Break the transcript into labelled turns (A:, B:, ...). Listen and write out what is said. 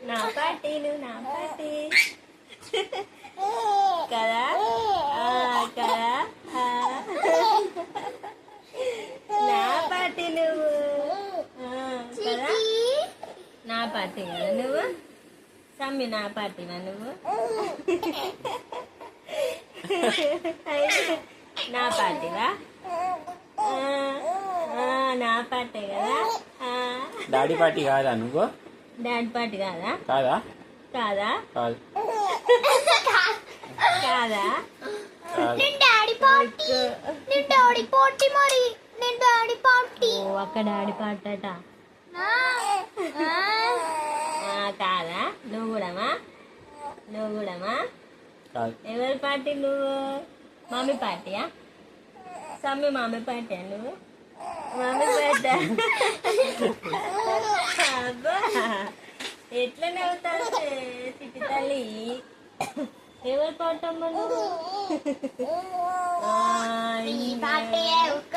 A: నా పార్టీ నువ్వు నా పార్టీ కదా కదా నా పార్టీ నువ్వు కదా నా పార్టీ కదా నువ్వు సమ్మి నా పార్టీనా నువ్వు నా పార్టీవా నా పార్టీ కదా
B: డాడీ పార్టీ కాదా నువ్వు
A: డాడీ పార్టీ కాదా
B: కాదా
A: కాదా
B: కాదు
A: కాదా
C: డాడీ పార్టీ డాడీ పార్టీ మరి నేను డాడీ పార్టీ
A: ఒక్క డాడీ పార్టీ అట కాదా నువ్వు కూడామా నువ్వు కూడామా
B: కాదు
A: ఎవరి పార్టీ నువ్వు మమ్మీ పార్టీయా సమ్మి మమ్మీ పార్టీయా నువ్వు మమ్మీ పార్టీ అబ్బా ఎట్లా నవ్వుతావు చిట్టి తల్లి ఎవరు పాటమ్మ నువ్వు
C: పార్టీ ఒక్క